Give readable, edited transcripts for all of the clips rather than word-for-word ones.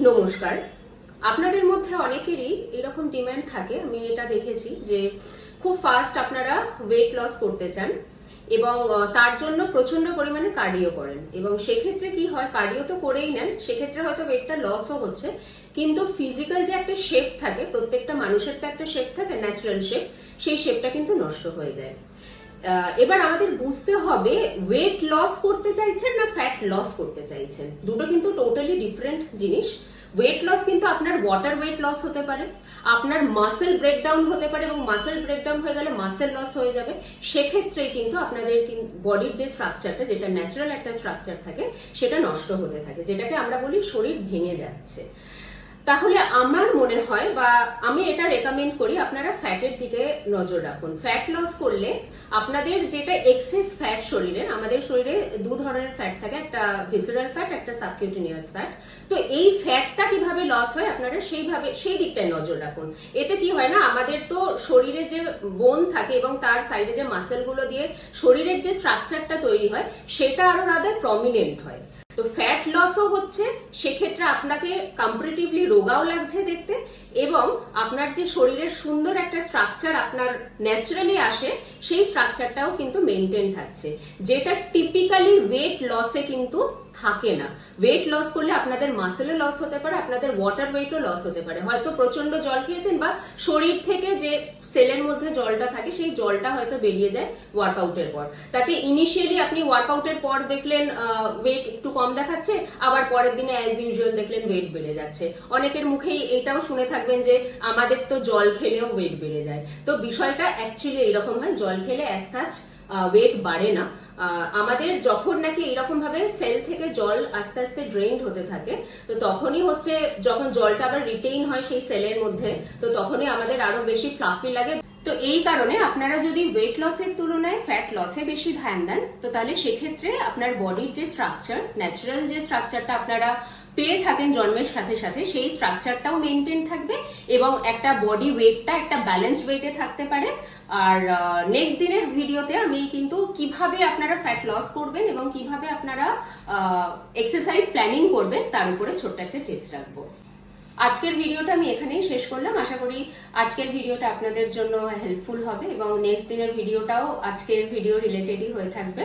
নমস্কার। আপনাদের মধ্যে অনেকেরই এরকম ডিমান্ড থাকে, আমি এটা দেখেছি যে খুব ফাস্ট আপনারা ওয়েট লস করতে চান এবং তার জন্য প্রচন্ড পরিমাণে কার্ডিও করেন এবং সেক্ষেত্রে কি হয়, কার্ডিও তো করেই নেন, সেক্ষেত্রে হয়তো ওয়েটটা লসও হচ্ছে, কিন্তু ফিজিক্যাল যে একটা শেপ থাকে, প্রত্যেকটা মানুষের তো একটা শেপ থাকে, ন্যাচারাল শেপ, সেই শেপটা কিন্তু নষ্ট হয়ে যায়। এবার আমাদের বুঝতে হবে ওয়েট লস করতে চাইছেন না ফ্যাট লস করতে চাইছেন, দুটো কিন্তু টোটালি ডিফারেন্ট জিনিস। ওয়েট লস কিন্তু আপনার ওয়াটার ওয়েট লস হতে পারে, আপনার মাসেল ব্রেকডাউন হতে পারে এবং মাসেল ব্রেকডাউন হয়ে গেলে মাসেল লস হয়ে যাবে। সেক্ষেত্রে কিন্তু আপনাদের বডির যে স্ট্রাকচারটা, যেটা ন্যাচারাল একটা স্ট্রাকচার থাকে, সেটা নষ্ট হতে থাকে, যেটাকে আমরা বলি শরীর ভেঙে যাচ্ছে। তাহলে আমার মনে হয় বা আমি এটা রেকমেন্ড করি আপনারা ফ্যাটের দিকে নজর রাখুন। ফ্যাট লস করলে আপনাদের যেটা এক্সেস ফ্যাট শরীরের, আমাদের শরীরে দু ধরনের ফ্যাট থাকে, একটা ভিসেরাল ফ্যাট, একটা সাবকিউটেনিয়াস ফ্যাট। তো এই ফ্যাটটা কিভাবে লস হয় আপনারা সেই দিকটায় নজর রাখুন। এতে কি হয় না, আমাদের তো শরীরে যে বোন থাকে এবং তার সাইডে যে মাসেলগুলো দিয়ে শরীরের যে স্ট্রাকচারটা তৈরি হয়, সেটা আরো রাদার প্রমিনেন্ট হয়। তো ফ্যাট লসও হচ্ছে, সেক্ষেত্রে আপনাকে কম্পারেটিভলি রোগাও লাগছে দেখতে, এবং আপনার যে শরীরের সুন্দর একটা স্ট্রাকচার আপনার ন্যাচারালি আসে, সেই স্ট্রাকচারটাও কিন্তু মেনটেন থাকছে, যেটা টিপিক্যালি ওয়েট লসে কিন্তু থাকে না। ওয়েট লস করলে আপনাদের মাসেলে লস হতে পারে, আপনাদের ওয়াটার ওয়েটও লস হতে পারে, হয়তো প্রচন্ড জল খেয়েছেন বা শরীর থেকে যে সেলের মধ্যে জলটা থাকে সেই জলটা হয়তো বেরিয়ে যায় ওয়ার্কআউটের পর। তাতে ইনিশিয়ালি আপনি ওয়ার্কআউটের পর দেখলেন ওয়েট একটু কম দেখাচ্ছে, আবার পরের দিনে অ্যাজ ইউজুয়াল দেখলেন ওয়েট বেড়ে যাচ্ছে। অনেকের মুখেই এটাও শুনে থাকবেন যে আমাদের তো জল খেলেও ওয়েট বেড়ে যায়। তো বিষয়টা অ্যাকচুয়ালি এরকম হয়, জল খেলে অ্যাজ সাচ ওয়েট বাড়ে না। আমাদের যখন নাকি এরকম ভাবে সেল থেকে জল আস্তে আস্তে ড্রেইন হতে থাকে, তো তখনই হচ্ছে যখন জলটা আবার রিটেইন হয় সেই সেলের মধ্যে, তো তখনই আমাদের আরো বেশি ফ্লাফি লাগে। তো এই কারণে আপনারা যদি ওয়েট লসের তুলনায় ফ্যাট লসে বেশি ধ্যান দেন, তো তাহলে সেক্ষেত্রে আপনার বডির যে স্ট্রাকচার, ন্যাচারাল যে স্ট্রাকচারটা আপনারা পেয়ে থাকেন জন্মের সাথে সাথে, সেই স্ট্রাকচারটাও মেনটেন থাকবে এবং একটা বডি ওয়েটটা একটা ব্যালেন্স ওয়েটে থাকতে পারে। আর নেক্সট দিনের ভিডিওতে আমি কিন্তু কিভাবে আপনারা ফ্যাট লস করবেন এবং কিভাবে আপনারা এক্সারসাইজ প্ল্যানিং করবেন তার উপরে ছোট্ট একটা টিপস রাখবো। আজকের ভিডিওটা আমি এখানেই শেষ করলাম। আশা করি আজকের ভিডিওটা আপনাদের জন্য হেল্পফুল হবে এবং নেক্সট দিনের ভিডিওটাও আজকের ভিডিও রিলেটেডই হয়ে থাকবে।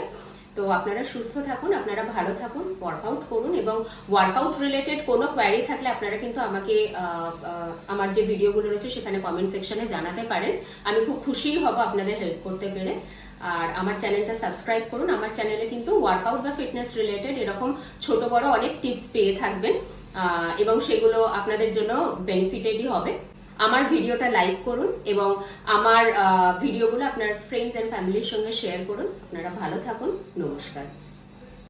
তো আপনারা সুস্থ থাকুন, আপনারা ভালো থাকুন, ওয়ার্কআউট করুন এবং ওয়ার্কআউট রিলেটেড কোনো কোয়ারি থাকলে আপনারা কিন্তু আমাকে আমার যে ভিডিওগুলো রয়েছে সেখানে কমেন্ট সেকশনে জানাতে পারেন। আমি খুব খুশি হব আপনাদের হেল্প করতে পেরে। আর আমার চ্যানেলটা সাবস্ক্রাইব করুন। আমার চ্যানেলে কিন্তু ওয়ার্কআউট বা ফিটনেস রিলেটেড এরকম ছোট বড় অনেক টিপস পেয়ে থাকবেন এবং সেগুলো আপনাদের জন্য বেনিফিটেডই হবে। আমার ভিডিওটা লাইক করুন এবং আমার ভিডিওগুলো আপনার ফ্রেন্ডস এন্ড ফ্যামিলির সঙ্গে শেয়ার করুন। আপনারা ভালো থাকুন। নমস্কার।